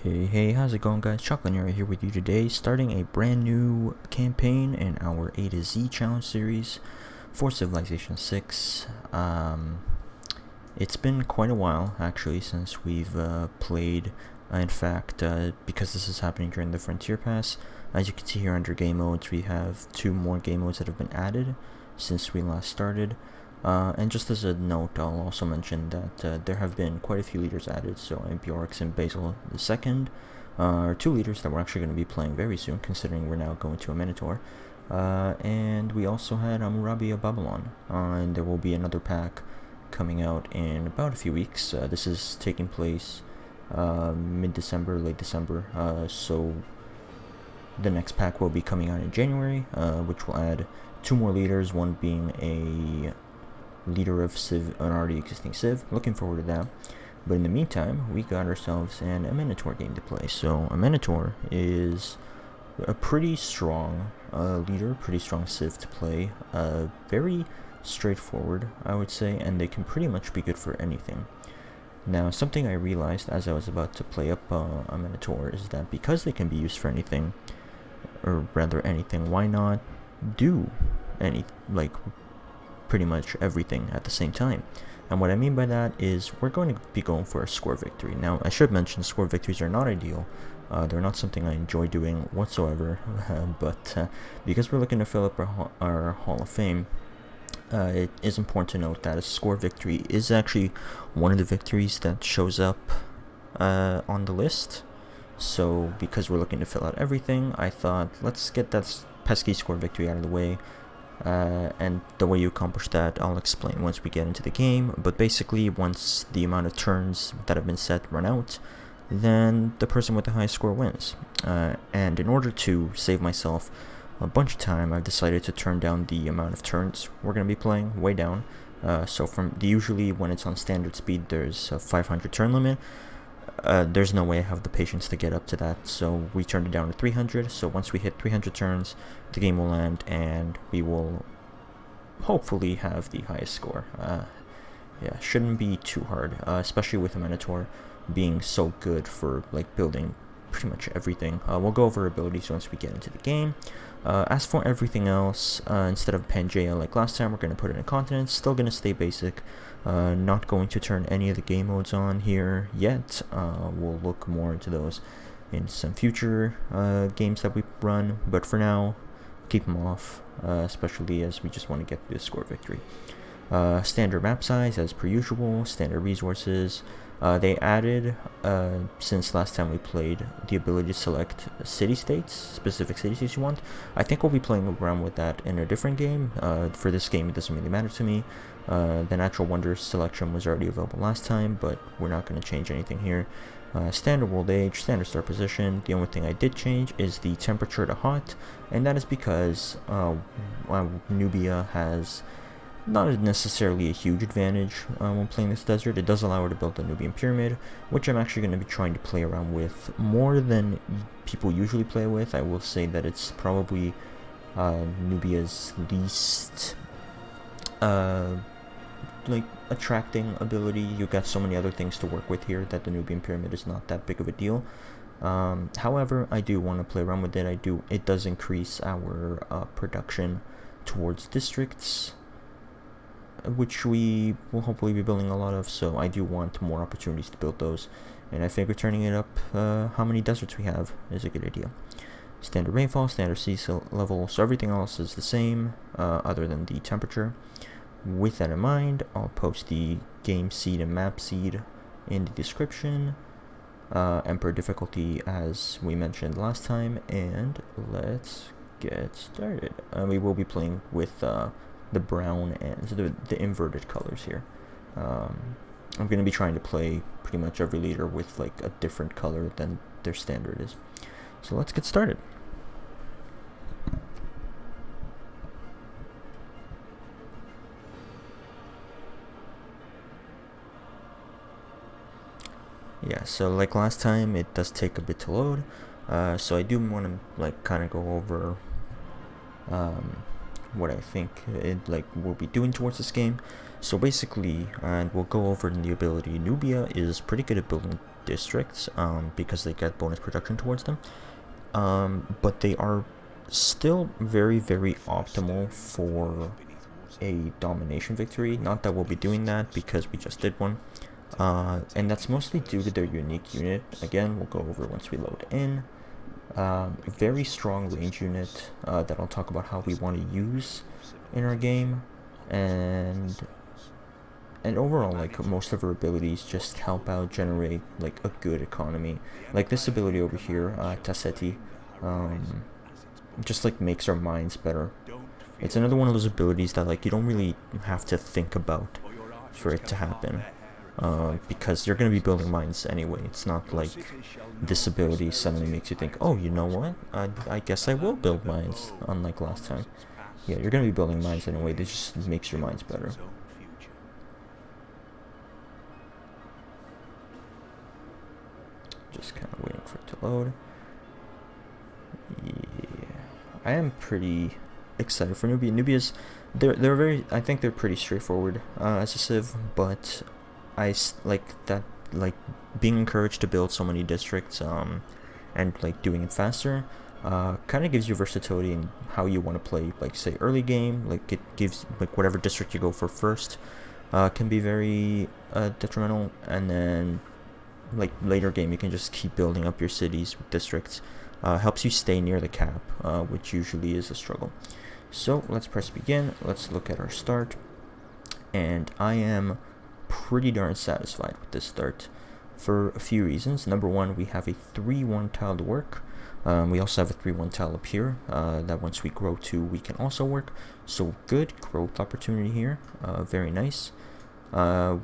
Hey, how's it going, guys? Chocolate here with you today, starting a brand new campaign in our A to Z challenge series for Civilization 6. It's been quite a while, actually, since we've played. In fact, because this is happening during the Frontier Pass, as you can see here under Game Modes, we have 2 more Game Modes that have been added since we last started. And just as a note, I'll also mention that there have been quite a few leaders added. So Bjorks and Basil II are 2 leaders that we're actually going to be playing very soon, considering we're now going to Amanitore. And we also had Hammurabi of Babylon, and there will be another pack coming out in about a few weeks. This is taking place mid-December, late December, so the next pack will be coming out in January, which will add 2 more leaders, one being a leader of Civ, an already existing Civ. Looking forward to that. But in the meantime, we got ourselves an Amanitore game to play. So Amanitore is a pretty strong leader, pretty strong Civ to play. Very straightforward, I would say, and they can pretty much be good for anything. Now, something I realized as I was about to play up Amanitore is that because they can be used for anything, or rather anything, why not do pretty much everything at the same time? And what I mean by that is we're going to be going for a score victory. Now, I should mention score victories are not ideal. They're not something I enjoy doing whatsoever, but because we're looking to fill up our Hall of Fame, it is important to note that a score victory is actually one of the victories that shows up on the list. So because we're looking to fill out everything, I thought let's get that pesky score victory out of the way. And the way you accomplish that, I'll explain once we get into the game. But basically, once the amount of turns that have been set run out, then the person with the highest score wins. And in order to save myself a bunch of time, I've decided to turn down the amount of turns we're going to be playing, way down. So usually when it's on standard speed, there's a 500 turn limit. There's no way I have the patience to get up to that, so we turned it down to 300. So once we hit 300 turns, the game will end, and we will hopefully have the highest score. Yeah, shouldn't be too hard, especially with Amanitore being so good for building pretty much everything. We'll go over abilities once we get into the game. As for everything else, instead of Pangaea like last time, we're going to put in a continent. Still going to stay basic. Not going to turn any of the game modes on here yet. We'll look more into those in some future games that we run, but for now, keep them off, especially as we just want to get through the score victory. Standard map size as per usual, standard resources. They added, since last time we played, the ability to select city-states, specific city-states you want. I think we'll be playing around with that in a different game. For this game, it doesn't really matter to me. The Natural Wonders selection was already available last time, but we're not going to change anything here. Standard world age, standard star position. The only thing I did change is the temperature to hot, and that is because Nubia has not necessarily a huge advantage when playing this desert. It does allow her to build the Nubian pyramid, which I'm actually going to be trying to play around with more than people usually play with. I will say that it's probably Nubia's least attracting ability. You've got so many other things to work with here that the Nubian pyramid is not that big of a deal. However, I do want to play around with it. It does increase our production towards districts, which we will hopefully be building a lot of, so I do want more opportunities to build those, and I think turning it up how many deserts we have is a good idea. Standard rainfall, standard sea level, so everything else is the same other than the temperature. With that in mind, I'll post the game seed and map seed in the description, Emperor difficulty as we mentioned last time, and let's get started. We will be playing with the brown and the inverted colors here. I'm going to be trying to play pretty much every leader with a different color than their standard is. So let's get started. Yeah, so like last time, it does take a bit to load. So I do want to kind of go over what I think we'll be doing towards this game. So basically, and we'll go over in the ability, Nubia is pretty good at building districts because they get bonus production towards them. But they are still very, very optimal for a domination victory. Not that we'll be doing that because we just did one. And that's mostly due to their unique unit. Again, we'll go over once we load in. Very strong range unit that I'll talk about how we want to use in our game. And overall, like, most of her abilities just help out generate like a good economy. Like this ability over here, Tassetti, just like makes our mines better. It's another one of those abilities that like you don't really have to think about for it to happen, because you're going to be building mines anyway. It's not like this ability suddenly makes you think, oh, you know what, I guess I will build mines, unlike last time. Yeah, you're going to be building mines anyway. This just makes your mines better. Just kind of waiting for it to load. Yeah, I am pretty excited for Nubia. Nubia's, they're very, I think they're pretty straightforward as a civ, but I like that, like being encouraged to build so many districts and like doing it faster kind of gives you versatility in how you want to play. Like say early game, like it gives like whatever district you go for first can be very detrimental, and then like later game you can just keep building up your cities with districts. Helps you stay near the cap, which usually is a struggle. So let's press begin. Let's look at our start, and I am pretty darn satisfied with this start for a few reasons. Number one, we have a 3-1 tile to work. We also have a 3-1 tile up here that once we grow to, we can also work. So good growth opportunity here. Very nice. I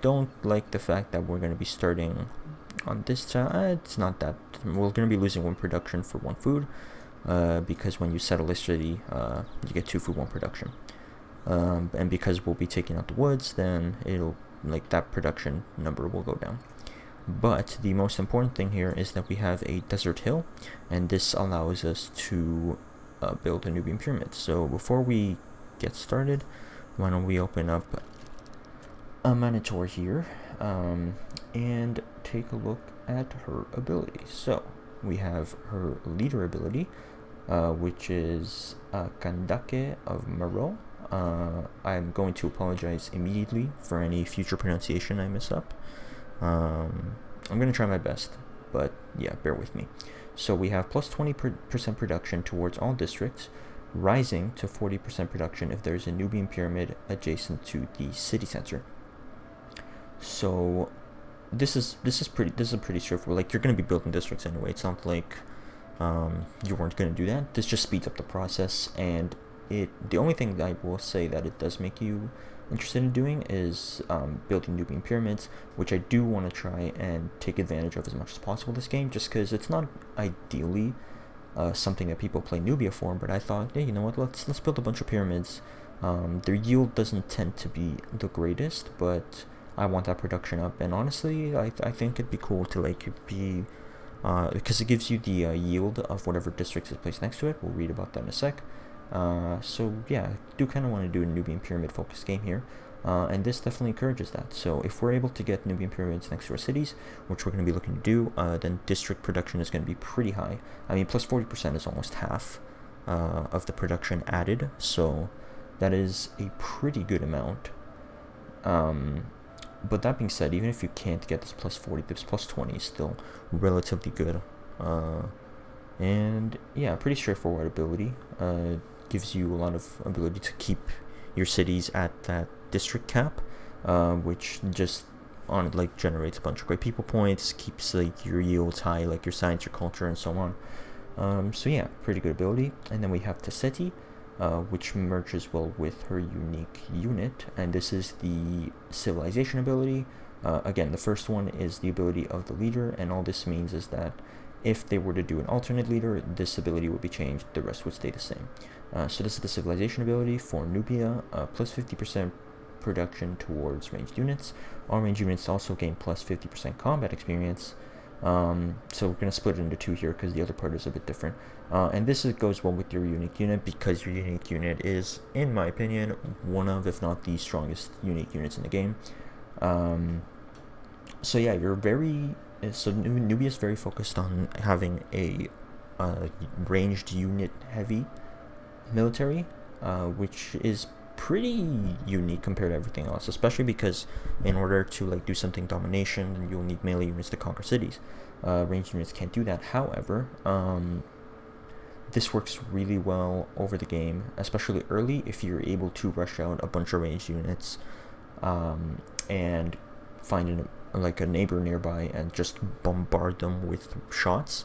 don't like the fact that we're going to be starting on this tile. It's not that we're going to be losing 1 production for 1 food, because when you settle a city, you get 2 food, 1 production. And because we'll be taking out the woods, then it'll, like, that production number will go down. But the most important thing here is that we have a desert hill, and this allows us to build a Nubian pyramid. So before we get started, why don't we open up Amanitore here and take a look at her abilities. So we have her leader ability, which is Kandake of Maro. I'm going to apologize immediately for any future pronunciation I mess up. I'm going to try my best, but yeah, bear with me. So we have plus 20% production towards all districts, rising to 40% production if there's a Nubian pyramid adjacent to the city center. So this is pretty straightforward. Like, you're going to be building districts anyway. It's not like you weren't going to do that. This just speeds up the process, and the only thing that I will say that it does make you interested in doing is building Nubian pyramids, which I do want to try and take advantage of as much as possible this game, just because it's not ideally something that people play Nubia for. But I thought, hey, you know what, let's build a bunch of pyramids. Their yield doesn't tend to be the greatest, but I want that production up, and honestly, I think it'd be cool to like be because it gives you the yield of whatever districts is placed next to it. We'll read about that in a sec. So yeah, I do kind of want to do a Nubian pyramid focused game here, and this definitely encourages that. So if we're able to get Nubian pyramids next to our cities, which we're going to be looking to do, then district production is going to be pretty high. I mean, plus 40% is almost half of the production added, so that is a pretty good amount. But that being said, even if you can't get this plus 40, this plus 20 is still relatively good. And yeah, pretty straightforward ability. Gives you a lot of ability to keep your cities at that district cap, which just generates a bunch of great people points, keeps like your yields high, like your science, your culture, and so on. So yeah, pretty good ability. And then we have Tassetti, which merges well with her unique unit, and this is the civilization ability. Again, the first one is the ability of the leader, and all this means is that if they were to do an alternate leader, this ability would be changed, the rest would stay the same. So this is the civilization ability for Nubia, plus 50% production towards ranged units. All ranged units also gain plus 50% combat experience. So we're going to split it into 2 here because the other part is a bit different. And this goes well with your unique unit, because your unique unit is, in my opinion, one of, if not the strongest unique units in the game. So yeah, Nubia is very focused on having a ranged unit heavy military, which is pretty unique compared to everything else, especially because in order to like do something domination, you'll need melee units to conquer cities. Ranged units can't do that. However, this works really well over the game, especially early if you're able to rush out a bunch of ranged units and find a neighbor nearby and just bombard them with shots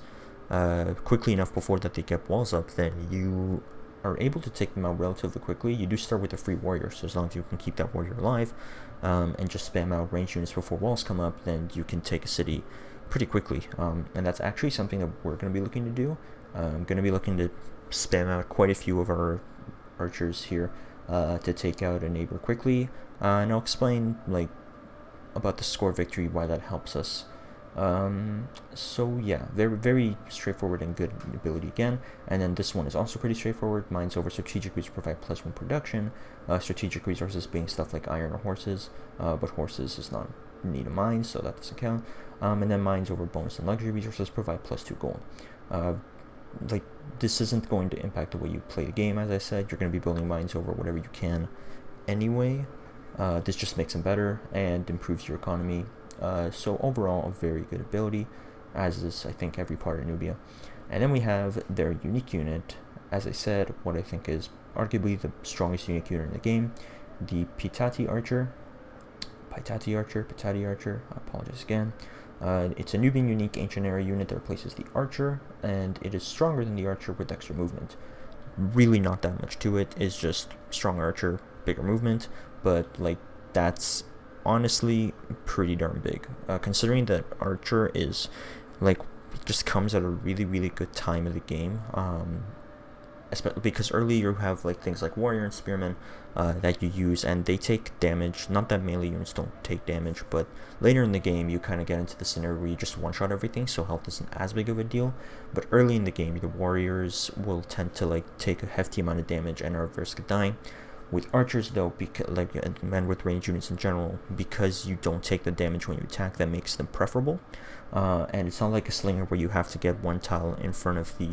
quickly enough before that they get walls up. Then you are able to take them out relatively quickly. You do start with a free warrior, so as long as you can keep that warrior alive and just spam out range units before walls come up, then you can take a city pretty quickly. And that's actually something that we're going to be looking to do. I'm going to be looking to spam out quite a few of our archers here to take out a neighbor quickly, and I'll explain like about the score victory, why that helps us. So yeah, very straightforward and good ability again. And then this one is also pretty straightforward. Mines over strategic resources provide +1 production. Strategic resources being stuff like iron or horses, but horses is not need a mine, so that doesn't count. And then mines over bonus and luxury resources provide +2 gold. Like, this isn't going to impact the way you play the game. As I said, you're going to be building mines over whatever you can anyway. This just makes them better and improves your economy. So overall, a very good ability, as is, I think, every part of Nubia. And then we have their unique unit. As I said, what I think is arguably the strongest unique unit in the game, the Pitati Archer. I apologize again. It's a Nubian unique ancient era unit that replaces the Archer, and it is stronger than the Archer with extra movement. Really not that much to it. It's just strong Archer, bigger movement, but like that's honestly pretty darn big. Considering that Archer is like just comes at a really good time of the game. Especially because early you have like things like warrior and spearmen that you use, and they take damage. Not that melee units don't take damage, but later in the game you kind of get into the scenario where you just one-shot everything, so health isn't as big of a deal. But early in the game, the warriors will tend to like take a hefty amount of damage and are at risk of dying. With archers though, and with ranged units in general, because you don't take the damage when you attack, that makes them preferable. And it's not like a slinger where you have to get one tile in front of the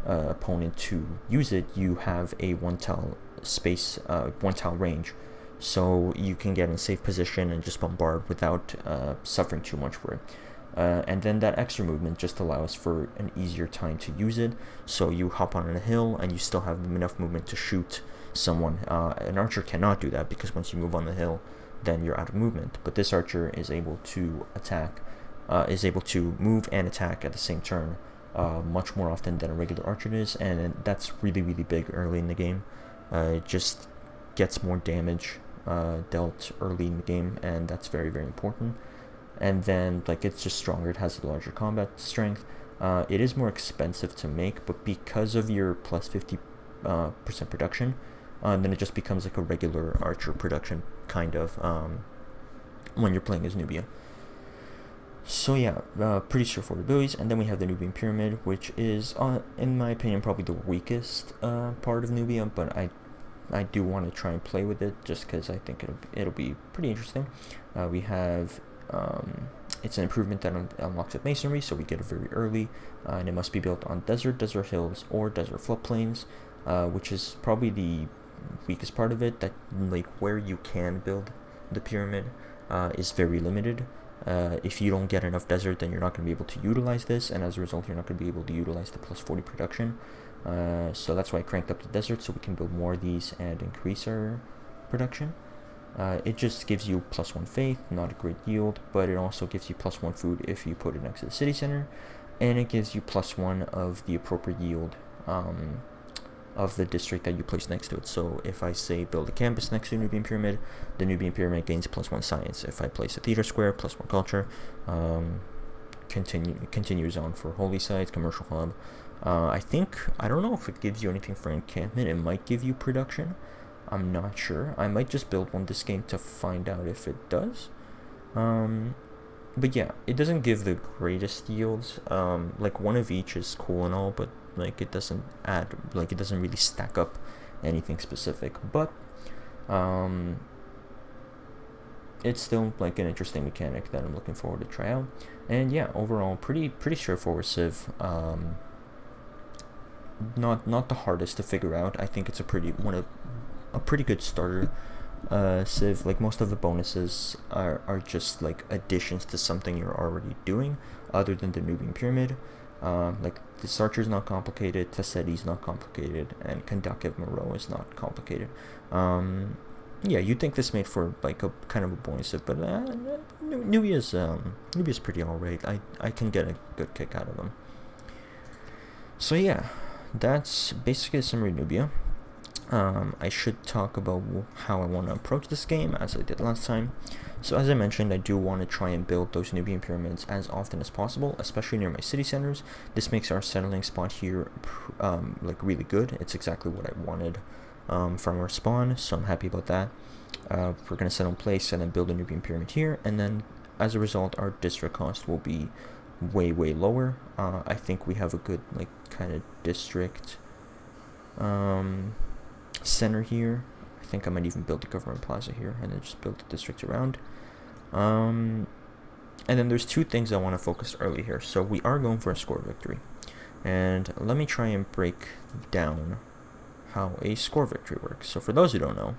opponent to use it. You have a one tile space, one tile range, so you can get in a safe position and just bombard without suffering too much for it. And then that extra movement just allows for an easier time to use it. So you hop on a hill and you still have enough movement to shoot someone. An archer cannot do that because once you move on the hill, then you're out of movement. But this archer is able to attack, is able to move and attack at the same turn. Much more often than a regular archer is, and that's really big early in the game. It just gets more damage dealt early in the game, and that's very important. And then like it's just stronger. It has a larger combat strength. It is more expensive to make, but because of your plus 50% production, then it just becomes like a regular archer production kind of when you're playing as Nubia. So yeah, pretty straightforward abilities. And then we have the Nubian Pyramid, which is, in my opinion, probably the weakest part of Nubia, but I do want to try and play with it just because I think it'll be pretty interesting. We have, it's an improvement that unlocks with masonry, so we get it very early, and it must be built on desert hills, or desert floodplains, which is probably the weakest part of it. That like where you can build the pyramid is very limited. If you don't get enough desert, then you're not going to be able to utilize this, and as a result, you're not going to be able to utilize the plus 40 production. So that's why I cranked up the desert, so we can build more of these and increase our production. It just gives you plus 1 faith, not a great yield, but it also gives you plus 1 food if you put it next to the city center, and it gives you plus 1 of the appropriate yield of the district that you place next to it. So if I say build a campus next to the Nubian Pyramid, the Nubian Pyramid gains plus 1 science. If I place a theater square, plus 1 culture. Continues on for holy sites, commercial hub. I don't know if it gives you anything for encampment. It might give you production. I'm not sure. I might just build one this game to find out if it does. But yeah, it doesn't give the greatest yields. Like one of each is cool and all, but like it doesn't really stack up anything specific. But it's still like an interesting mechanic that I'm looking forward to try out. And yeah, overall, pretty straightforward civ. Not the hardest to figure out. I think it's a pretty good starter civ. Like most of the bonuses are just like additions to something you're already doing, other than the Nubian pyramid. Like the Sarcher's not complicated, Tasseti's not complicated, and Kandake Amanitore is not complicated. Yeah, you'd think this made for like a kind of a bonus civ, but Nubia's pretty alright. I can get a good kick out of them. So yeah, that's basically a summary of Nubia. I should talk about how I want to approach this game, as I did last time. So as I mentioned, I do want to try and build those Nubian pyramids as often as possible, especially near my city centers. This makes our settling spot here like really good. It's exactly what I wanted from our spawn, so I'm happy about that. We're going to settle in place and then build a Nubian pyramid here, and then as a result, our district cost will be way lower. I think we have a good like kind of district center here. I think I might even build a government plaza here and then just build the district around. And then there's two things I want to focus early here. So we are going for a score victory, and let me try and break down how a score victory works. So for those who don't know,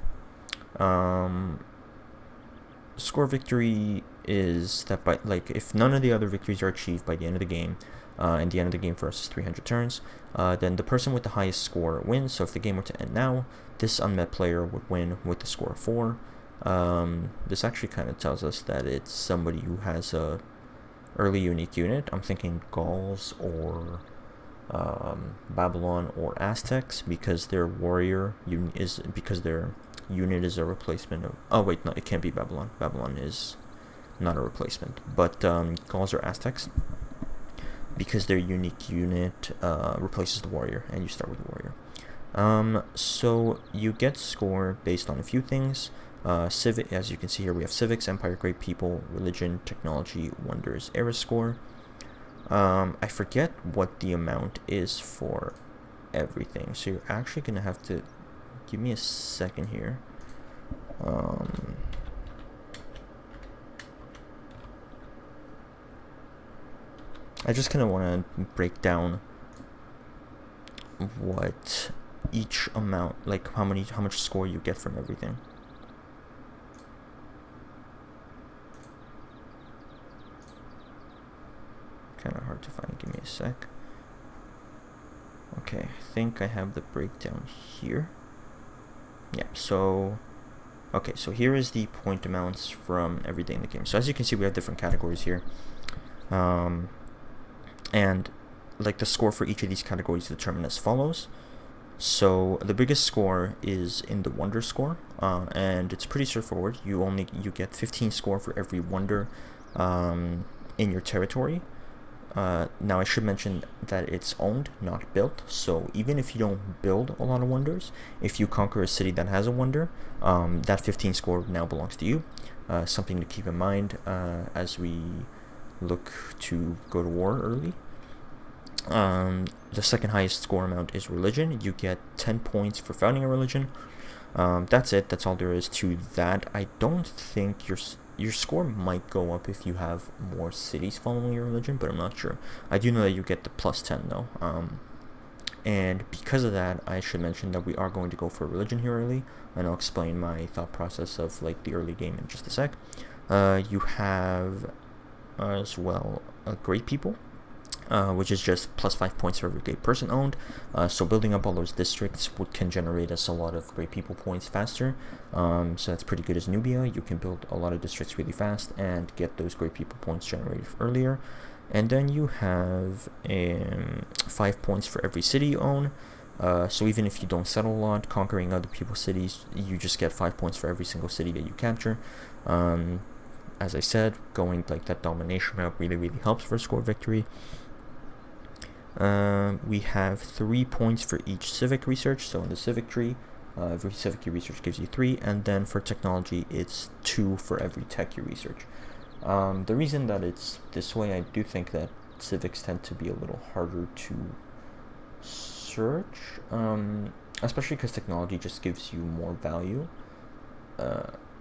score victory is that by like if none of the other victories are achieved by the end of the game, and the end of the game for us is 300 turns, then the person with the highest score wins. So if the game were to end now, this unmet player would win with the score of 4. This actually kind of tells us that it's somebody who has a early unique unit. I'm thinking Gauls or Babylon or Aztecs, because their warrior because their unit is a replacement of... Oh wait, no, it can't be Babylon. Babylon is not a replacement, but Gauls or Aztecs, because their unique unit replaces the warrior, and you start with the warrior. So you get score based on a few things. Civic, as you can see here, we have civics, empire, great people, religion, technology, wonders, era score. I forget what the amount is for everything, so you're actually gonna have to give me a second here. I just kind of want to break down what each amount, like how much score you get from everything. Kind of hard to find. Give me a sec. Okay, I think I have the breakdown here. Yeah, so okay, so here is the point amounts from everything in the game. So as you can see, we have different categories here. And like the score for each of these categories is determined as follows. So the biggest score is in the wonder score, and it's pretty straightforward. You get 15 score for every wonder in your territory. Now I should mention that it's owned, not built. So even if you don't build a lot of wonders, if you conquer a city that has a wonder, that 15 score now belongs to you. Something to keep in mind as we look to go to war early. The second highest score amount is religion. You get 10 points for founding a religion. That's it. That's all there is to that. I don't think your score might go up if you have more cities following your religion, but I'm not sure. I do know that you get the plus 10 though. And because of that, I should mention that we are going to go for religion here early, and I'll explain my thought process of like the early game in just a sec. You have as well great people, which is just plus 5 points for every great person owned. So building up all those districts can generate us a lot of great people points faster. So that's pretty good as Nubia. You can build a lot of districts really fast and get those great people points generated earlier. And then you have 5 points for every city you own. So even if you don't settle a lot, conquering other people's cities, you just get 5 points for every single city that you capture. As I said, going like that domination route really helps for a score victory. We have 3 points for each civic research. So in the civic tree, every civic you research gives you 3, and then for technology, it's 2 for every tech you research. The reason that it's this way, I do think that civics tend to be a little harder to search, especially because technology just gives you more value.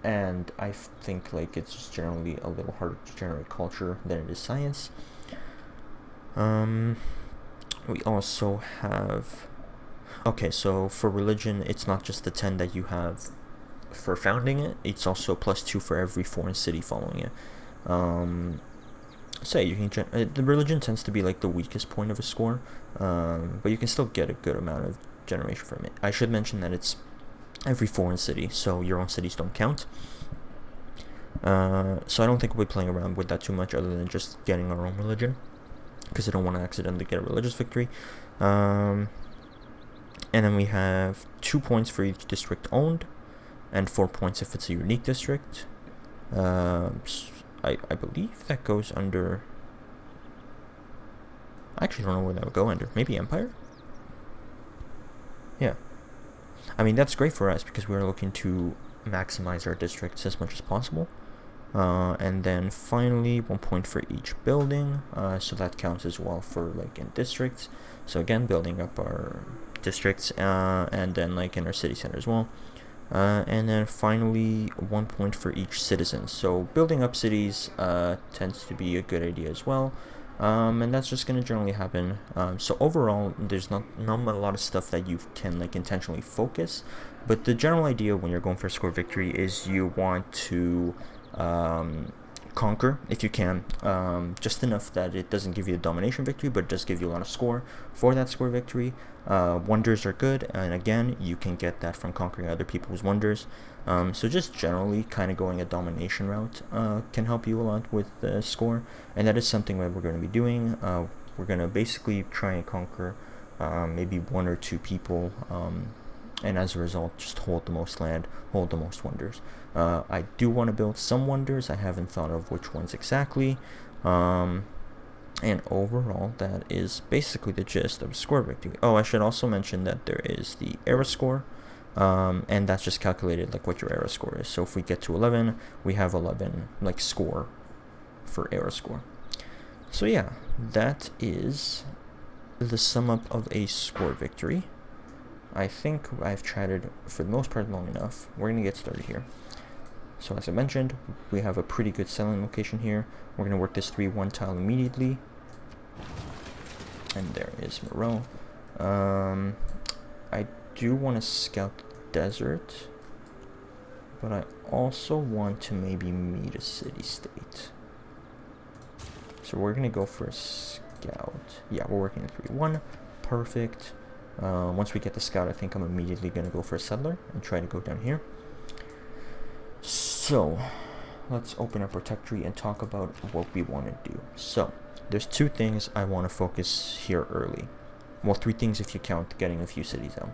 and I think like it's just generally a little harder to generate culture than it is science. We also have, okay, so for religion, it's not just the 10 that you have for founding it, it's also +2 for every foreign city following it. So you can the religion tends to be like the weakest point of a score, but you can still get a good amount of generation from it. I should mention that it's every foreign city, so your own cities don't count. So I don't think we'll be playing around with that too much, other than just getting our own religion, because I don't want to accidentally get a religious victory. And then we have 2 points for each district owned, and 4 points if it's a unique district. I believe that goes under... I actually don't know where that would go under. Maybe Empire? Yeah. I mean, that's great for us because we're looking to maximize our districts as much as possible. And then finally, 1 point for each building. So that counts as well for like in districts. So again, building up our districts, and then like in our city center as well. And then finally 1 point for each citizen. So building up cities tends to be a good idea as well, and that's just going to generally happen. So overall, there's not a lot of stuff that you can like intentionally focus, but the general idea when you're going for a score victory is you want to conquer if you can, just enough that it doesn't give you a domination victory, but it does give you a lot of score for that score victory. Wonders are good, and again, you can get that from conquering other people's wonders. So just generally kind of going a domination route can help you a lot with the score, and that is something that we're going to be doing. We're going to basically try and conquer maybe 1 or 2 people, and as a result just hold the most land, hold the most wonders. I do want to build some wonders. I haven't thought of which ones exactly, and overall that is basically the gist of score victory. Oh, I should also mention that there is the era score, and that's just calculated like what your era score is. So if we get to 11, we have 11 like score for era score. So yeah, that is the sum up of a score victory. I think I've chatted for the most part long enough. We're going to get started here. So as I mentioned, we have a pretty good selling location here. We're going to work this 3-1 tile immediately. And there is Moreau. I do want to scout the desert, but I also want to maybe meet a city-state. So we're going to go for a scout. Yeah, we're working at 3-1. Perfect. Once we get the scout, I think I'm immediately going to go for a settler and try to go down here. So let's open up our tech tree and talk about what we want to do. So there's 2 things I want to focus here early. Well, 3 things if you count getting a few cities out.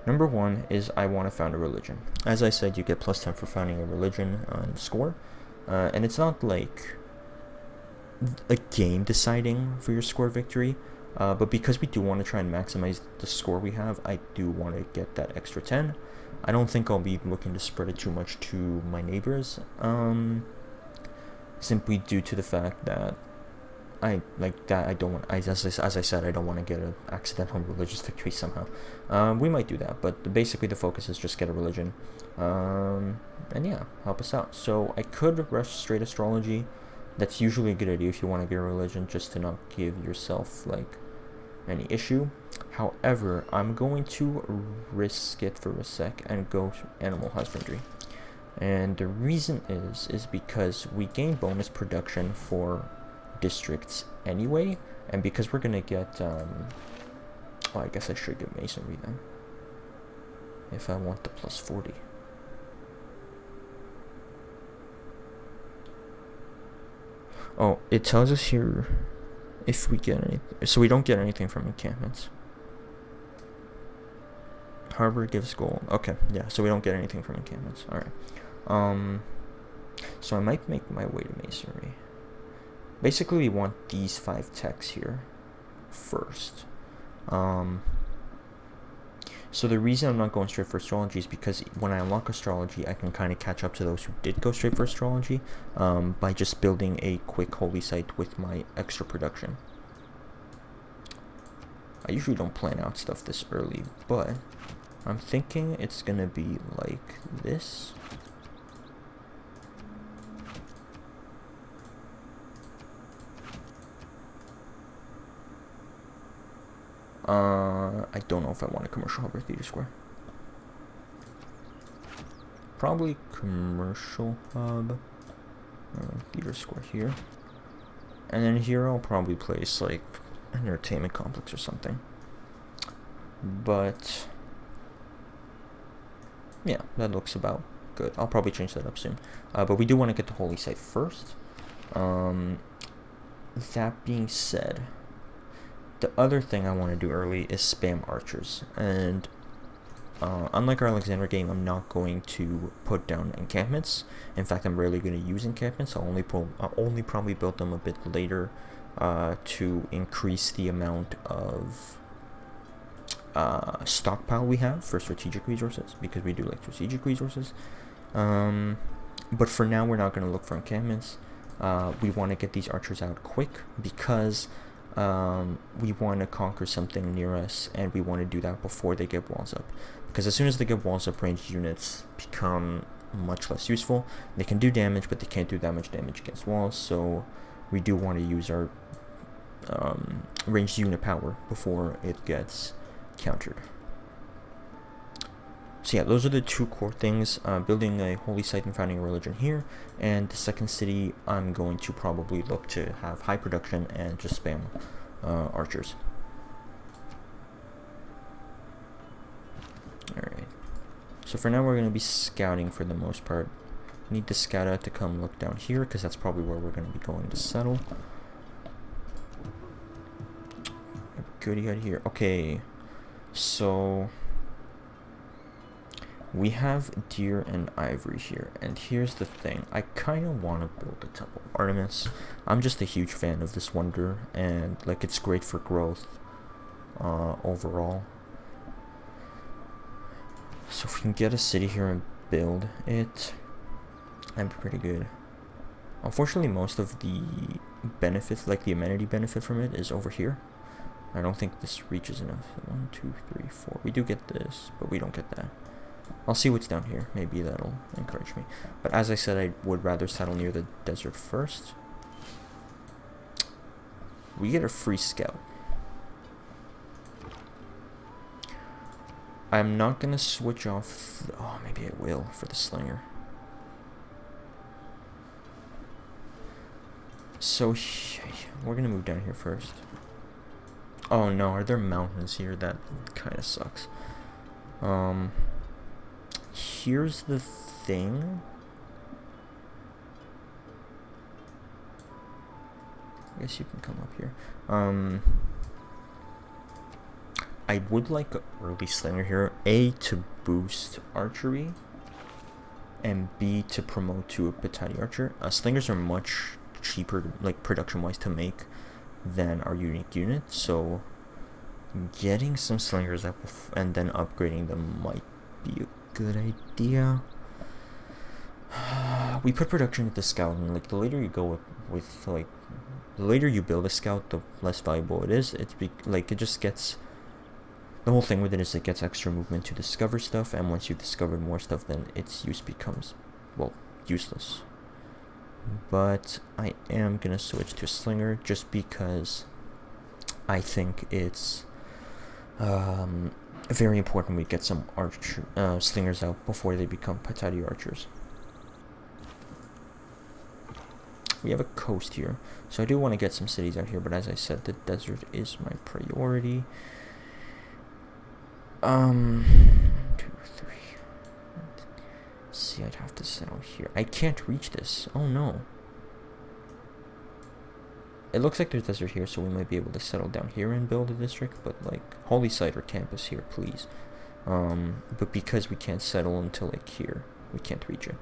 Number 1 is I want to found a religion. As I said, you get +10 for founding a religion on score, and it's not like a game deciding for your score victory, but because we do want to try and maximize the score we have, I do want to get that extra 10. I don't think I'll be looking to spread it too much to my neighbors, simply due to the fact that I don't want, as I said, I don't want to get an accidental religious victory somehow. We might do that, but basically the focus is just get a religion, and yeah, help us out. So I could rush straight astrology. That's usually a good idea if you want to get a religion, just to not give yourself like any issue. However, I'm going to risk it for a sec and go animal husbandry, and the reason is because we gain bonus production for districts anyway, and because we're gonna get well, I guess I should get masonry then if I want the +40. Oh, it tells us here if we get anything, so we don't get anything from encampments. Harbor gives gold. Okay, yeah, so we don't get anything from encampments. Alright. So I might make my way to masonry. Basically, we want these 5 techs here first. So the reason I'm not going straight for astrology is because when I unlock astrology, I can kind of catch up to those who did go straight for astrology, by just building a quick holy site with my extra production. I usually don't plan out stuff this early, but I'm thinking it's gonna be like this. I don't know if I want a commercial hub or theater square. Probably commercial hub. Theater square here. And then here I'll probably place like an entertainment complex or something. But yeah, that looks about good. I'll probably change that up soon. But we do want to get the holy site first. That being said, the other thing I want to do early is spam archers. And unlike our Alexander game, I'm not going to put down encampments. In fact, I'm rarely going to use encampments. I'll only probably build them a bit later to increase the amount of stockpile we have for strategic resources, because we do like strategic resources. But for now, we're not going to look for encampments. We want to get these archers out quick because we want to conquer something near us, and we want to do that before they get walls up. Because as soon as they get walls up, ranged units become much less useful. They can do damage, but they can't do that much damage against walls, so we do want to use our ranged unit power before it gets countered. So yeah, those are the two core things, building a holy site and founding a religion here, and the second city I'm going to probably look to have high production and just spam archers. Alright, so for now we're going to be scouting for the most part. Need the scout out to come look down here, because that's probably where we're going to be going to settle. Goody out here. Okay, so we have deer and ivory here, and here's the thing. I kind of want to build a Temple of Artemis. I'm just a huge fan of this wonder, and like it's great for growth overall. So if we can get a city here and build it, I'm pretty good. Unfortunately, most of the benefits, like the amenity benefit from it, is over here. I don't think this reaches enough. 1, 2, 3, 4. We do get this, but we don't get that. I'll see what's down here. Maybe that'll encourage me. But as I said, I would rather settle near the desert first. We get a free scout. I'm not going to switch off... oh, maybe I will for the slinger. So, we're going to move down here first. Oh no, are there mountains here? That kind of sucks. Here's the thing. I guess you can come up here. I would like an early slinger here. A, to boost archery, and B, to promote to a Patati archer. Slingers are much cheaper, like production-wise, to make than our unique unit, so getting some slingers up and then upgrading them might be a good idea. We put production at the scout, and like the later you go with like the later you build a scout, the less valuable it is. Like it just gets, the whole thing with it is it gets extra movement to discover stuff, and once you've discovered more stuff, then its use becomes, well, useless. But I am gonna switch to slinger just because I think it's very important we get some slingers out before they become Patati archers. We have a coast here, so I do want to get some cities out here, but as I said, the desert is my priority. 2, 3. See, I'd have to settle here. I can't reach this. Oh no. It looks like there's desert here, so we might be able to settle down here and build a district, but like holy site or campus here, please. But because we can't settle until like here, we can't reach it.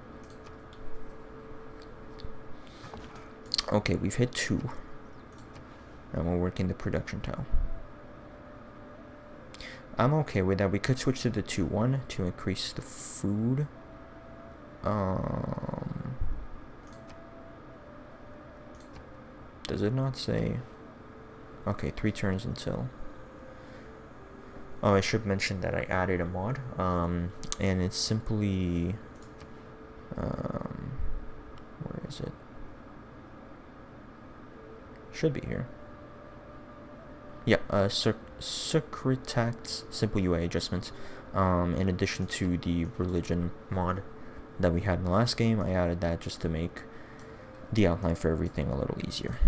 Okay, we've hit 2. And we're working the production tile. I'm okay with that. We could switch to the 2-1 to increase the food. Does it not say? Okay, 3 turns until. Oh, I should mention that I added a mod. And it's simply. Where is it? Should be here. Yeah, Secretact's simple UI adjustments. In addition to the religion mod that we had in the last game, I added that just to make the outline for everything a little easier.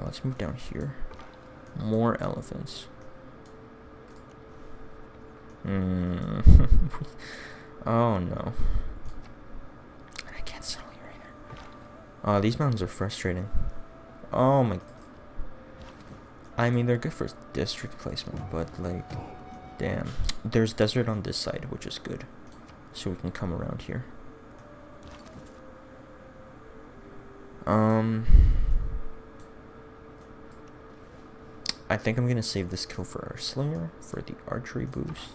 Let's move down here. More elephants. Oh no. I can't settle here either. These mountains are frustrating. Oh my. I mean, they're good for district placement, but like, damn. There's desert on this side, which is good. So we can come around here. I think I'm gonna save this kill for our slinger for the archery boost.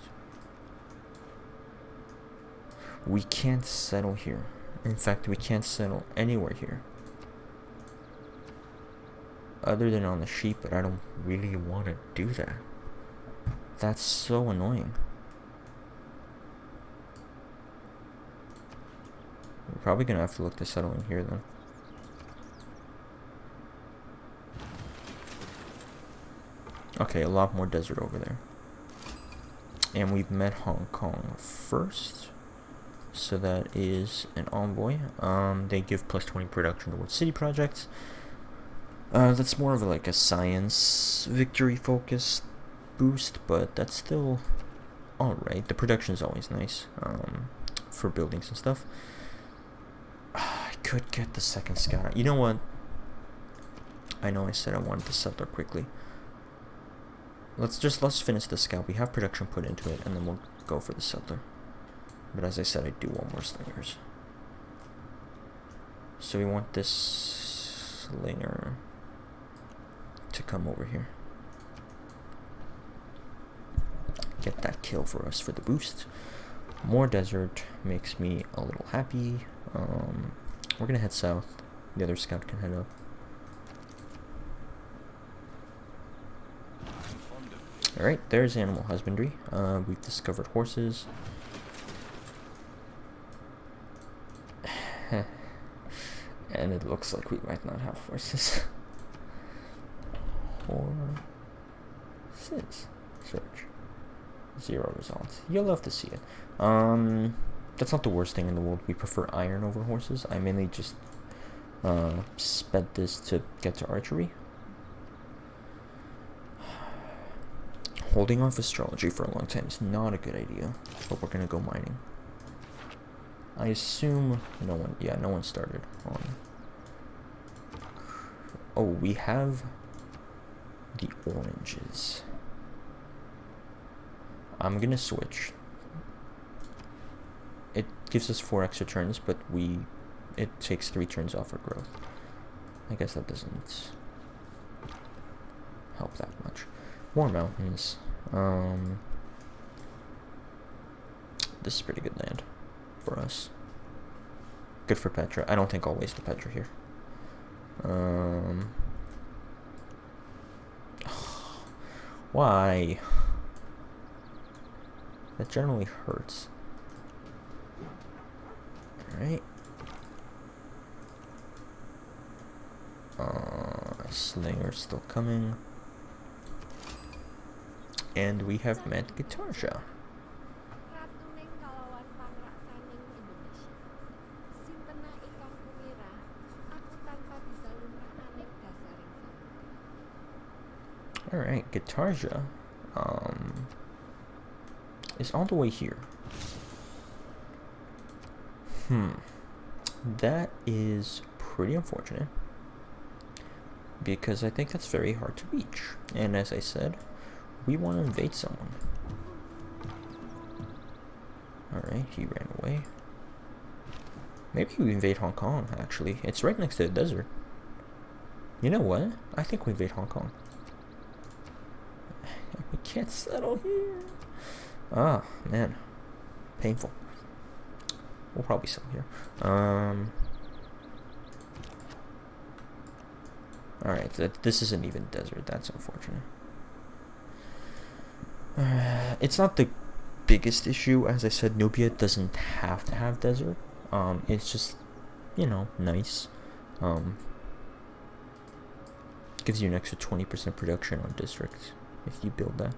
We can't settle here. In fact, we can't settle anywhere here. Other than on the sheep, but I don't really want to do that. That's so annoying. We're probably gonna have to look to settle in here then. Okay, a lot more desert over there. And we've met Hong Kong first. So that is an envoy. They give plus 20 production towards city projects. That's more of like a science victory focused boost, but that's still alright. The production is always nice for buildings and stuff. I could get the second scout. You know what? I know I said I wanted the settler quickly. Let's finish the scout. We have production put into it, and then we'll go for the settler. But as I said, I do want more slingers. So we want this slinger to come over here. Get that kill for us for the boost. More desert makes me a little happy. We're gonna head south. The other scout can head up. Alright, there's animal husbandry. We've discovered horses. And it looks like we might not have horses. Horses. Search. 0 results. You'll love to see it. That's not the worst thing in the world. We prefer iron over horses. I mainly just sped this to get to archery. Holding off astrology for a long time is not a good idea, but we're gonna go mining. I assume no one started on. Oh, we have the oranges. I'm gonna switch. It gives us 4 extra turns, but it takes 3 turns off our growth. I guess that doesn't help that much. More mountains. This is pretty good land for us. Good for Petra. I don't think I'll waste the Petra here. Why? That generally hurts. Alright. Slinger's still coming. And we have met Gitarja. Alright, Gitarja is all the way here. That is pretty unfortunate, because I think that's very hard to reach. And as I said, we want to invade someone. Alright, he ran away. Maybe we invade Hong Kong, actually. It's right next to the desert. You know what? I think we invade Hong Kong. We can't settle here. Ah, man. Painful. We'll probably settle here. Alright, this isn't even desert. That's unfortunate. It's not the biggest issue. As I said, Nubia doesn't have to have desert. It's just, nice. Gives gives you an extra 20% production on districts if you build that.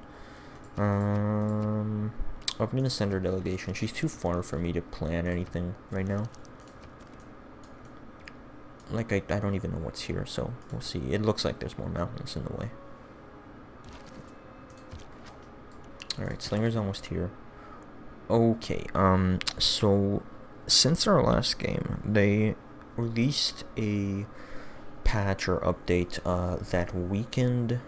I'm gonna send her delegation. She's too far for me to plan anything right now. Like, I don't even know what's here, so we'll see. It looks like there's more mountains in the way. Alright, Slinger's almost here. Okay, so since our last game, they released a patch or update that weakened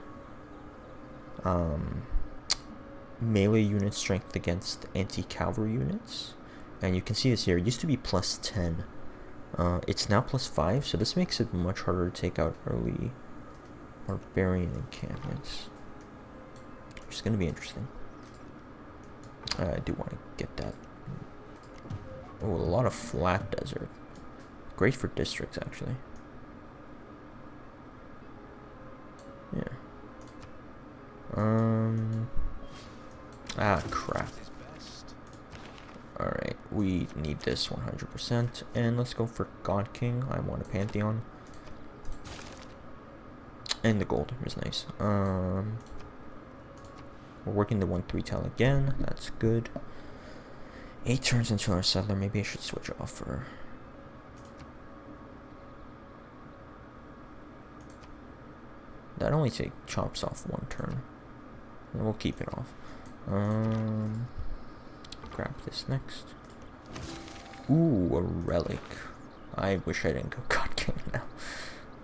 melee unit strength against anti-cavalry units. And you can see this here. It used to be plus 10. It's now plus 5, so this makes it much harder to take out early barbarian encampments. Which is going to be interesting. I do want to get that. Oh, a lot of flat desert. Great for districts, actually. Yeah. Ah, crap. Alright, we need this 100%. And let's go for God King. I want a Pantheon. And the gold is nice. We're working the 1-3 tile again. That's good. 8 turns into our settler. Maybe I should switch off for... That only chops off 1 turn. And we'll keep it off. Grab this next. Ooh, a relic. I wish I didn't go God King now.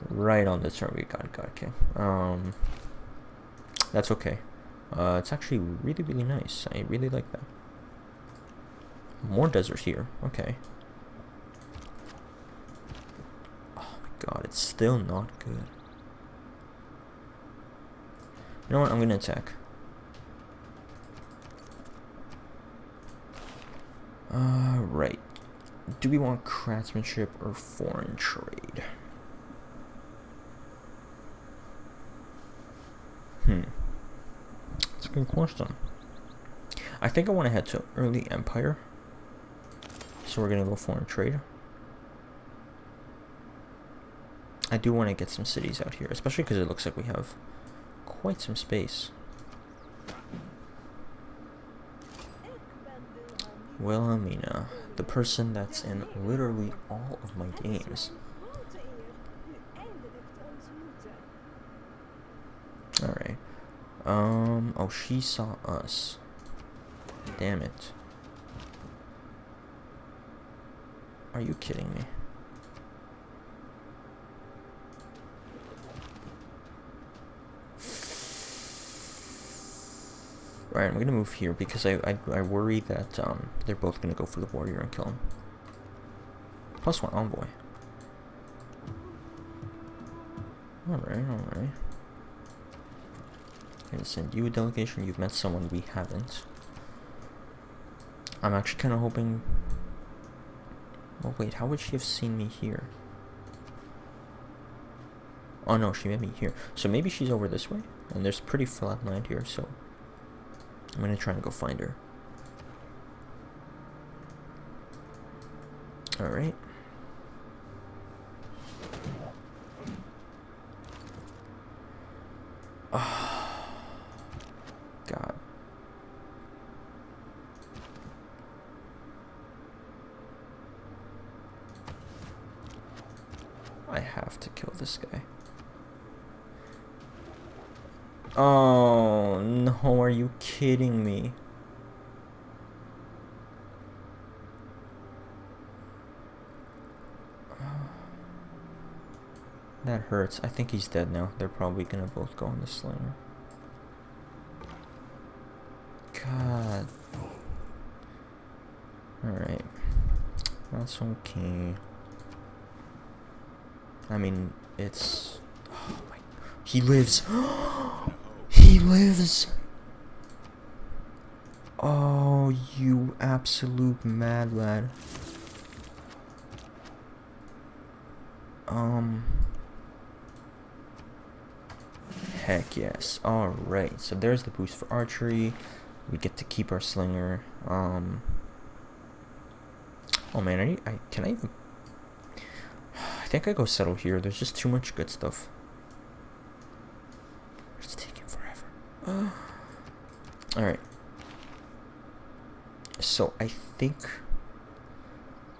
Right on the turn we got God King. That's okay. It's actually really, really nice. I really like that. More desert here. Okay. Oh my god, it's still not good. You know what? I'm gonna attack. Right. Do we want craftsmanship or foreign trade? That's a good question. I think I want to head to early empire. So we're gonna go foreign trade. I do want to get some cities out here, especially because it looks like we have quite some space. Wilhelmina, the person that's in literally all of my games. Alright. Oh, she saw us. Damn it. Are you kidding me? Right, I'm gonna move here because I worry that they're both gonna go for the warrior and kill him. +1 envoy. Alright. Gonna send you a delegation. You've met someone we haven't. I'm actually kind of hoping... Oh wait, how would she have seen me here? Oh no, she met me here. So maybe she's over this way. And there's pretty flat land here, so... I'm gonna try and go find her. Alright. Oh, God. I have to kill this guy. Oh no, are you kidding me? That hurts. I think he's dead now. They're probably gonna both go on the slinger. God. Alright. That's okay. I mean, it's... Oh my... He lives! He lives! Oh, you absolute mad lad. Heck yes. Alright, so there's the boost for archery. We get to keep our slinger. Oh man, can I even... I think I go settle here. There's just too much good stuff. Alright. So I think...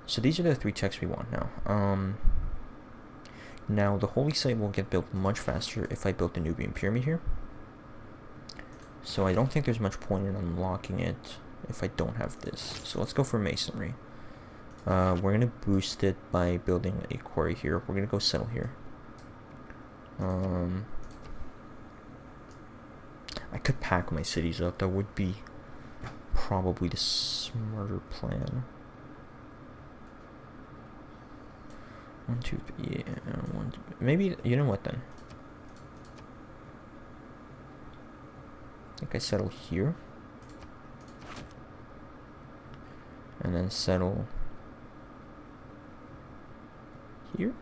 So these are the 3 techs we want now. Now the holy site will get built much faster if I built the Nubian pyramid here. So I don't think there's much point in unlocking it if I don't have this. So let's go for masonry. We're going to boost it by building a quarry here. We're going to go settle here. I could pack my cities up. That would be probably the smarter plan. 1, 2, 3, yeah, 1, 2, maybe, you know what then? I think I settle here. And then settle here?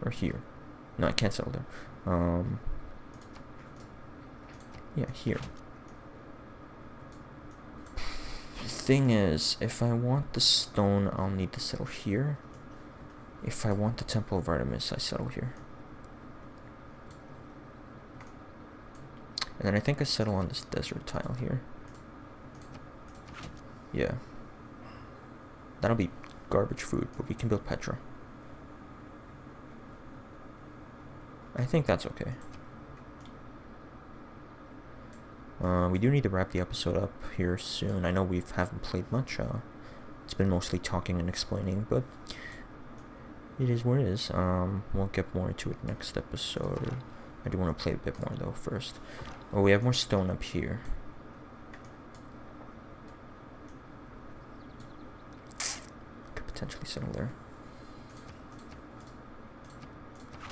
Or here? No, I can't settle there. Yeah, here. The thing is, if I want the stone, I'll need to settle here. If I want the Temple of Artemis, I settle here. And then I think I settle on this desert tile here. Yeah. That'll be garbage food, but we can build Petra. I think that's okay. We do need to wrap the episode up here soon. I know we haven't played much. It's been mostly talking and explaining, but it is what it is. We'll get more into it next episode. I do want to play a bit more though first. Oh, we have more stone up here. Could potentially settle there.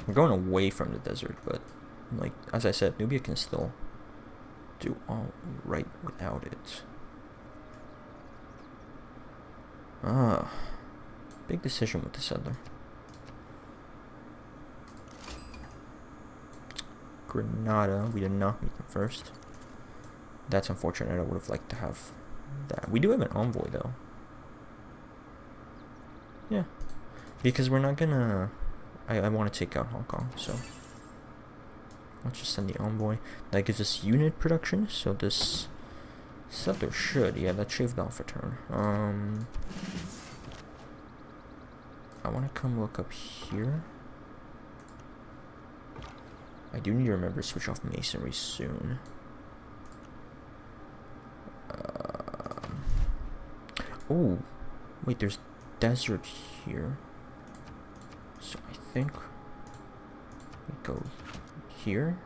We're going away from the desert, but like as I said, Nubia can still do all right without it. Big decision with the settler. Granada, we did not meet them first. That's unfortunate. I would have liked to have that. We do have an envoy though. Yeah, because we're not gonna. I want to take out Hong Kong, so let's just send the envoy. That gives us unit production, so this settler should, yeah, that shaved off a turn. I want to come look up here. I do need to remember to switch off masonry soon. Oh, wait, there's desert here. So I think we go here.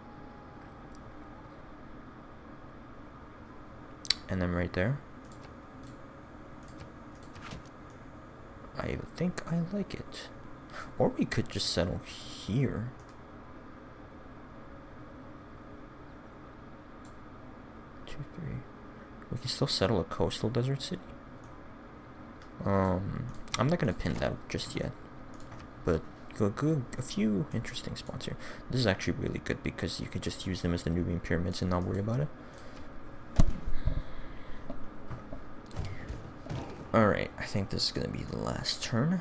And then right there. I think I like it. Or we could just settle here. We can still settle a coastal desert city. I'm not gonna pin that just yet, but a few interesting spots here. This is actually really good because you can just use them as the Nubian pyramids and not worry about it. Alright, I think this is gonna be the last turn.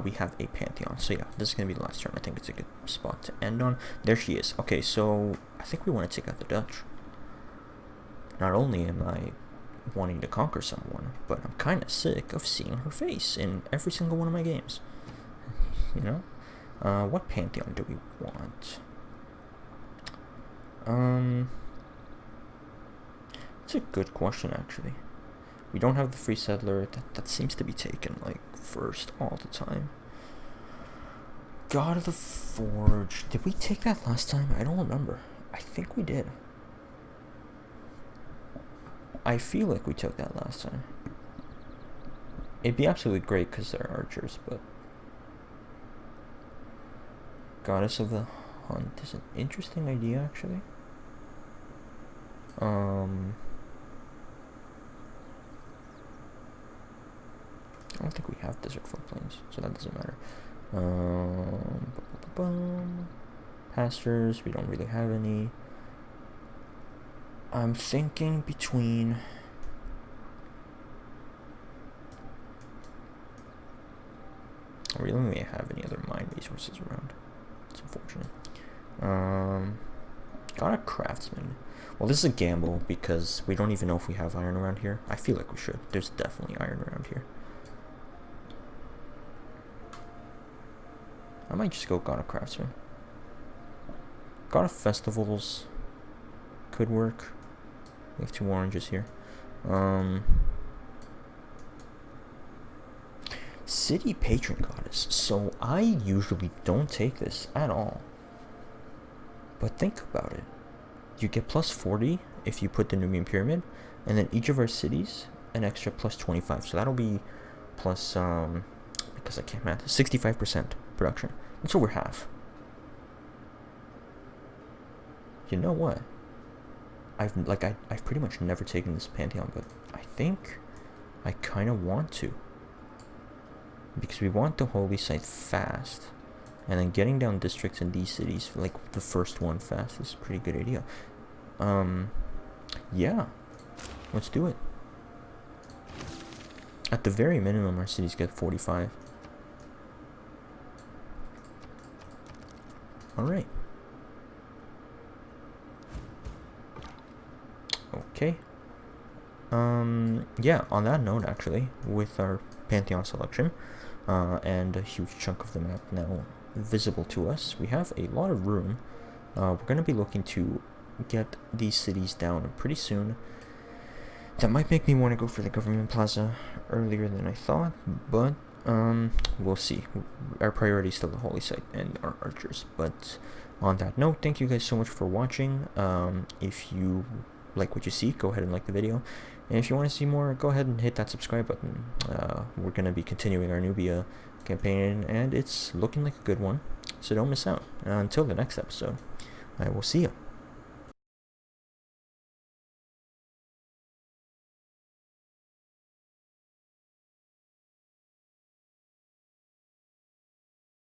We have a Pantheon. So yeah, this is going to be the last turn. I think it's a good spot to end on. There she is. Okay, so I think we want to take out the Dutch. Not only am I wanting to conquer someone, but I'm kind of sick of seeing her face in every single one of my games. You know? What Pantheon do we want? It's a good question, actually. We don't have the free settler. That seems to be taken, like, first all the time. God of the Forge. Did we take that last time? I don't remember. I think we did. I feel like we took that last time. It'd be absolutely great because they're archers, but... Goddess of the Hunt is an interesting idea, actually. I don't think we have desert floodplains, so that doesn't matter. Pastures, we don't really have any. I'm thinking between... We don't really have any other mine resources around. It's unfortunate. Got a craftsman. Well, this is a gamble because we don't even know if we have iron around here. I feel like we should. There's definitely iron around here. I might just go got a craftsman. Got a festivals could work. We have 2 oranges here. City patron goddess. So I usually don't take this at all. But think about it. You get plus 40 if you put the Nubian pyramid, and then each of our cities an extra plus 25. So that'll be plus because I can't math, 65% production. That's over half. You know what? I've pretty much never taken this Pantheon, but I think I kind of want to, because we want the holy site fast, and then getting down districts in these cities, like the first one fast, is a pretty good idea. Yeah, let's do it. At the very minimum, our cities get 45. Alright. Okay. Yeah, on that note, actually, with our Pantheon selection, and a huge chunk of the map now visible to us, we have a lot of room. We're going to be looking to get these cities down pretty soon. That might make me want to go for the government plaza earlier than I thought, but we'll see. Our priority is still the holy site and our archers. But on that note, thank you guys so much for watching. If you like what you see, go ahead and like the video, and if you want to see more, go ahead and hit that subscribe button. We're going to be continuing our Nubia campaign, and it's looking like a good one, so don't miss out. Until the next episode, I will see you.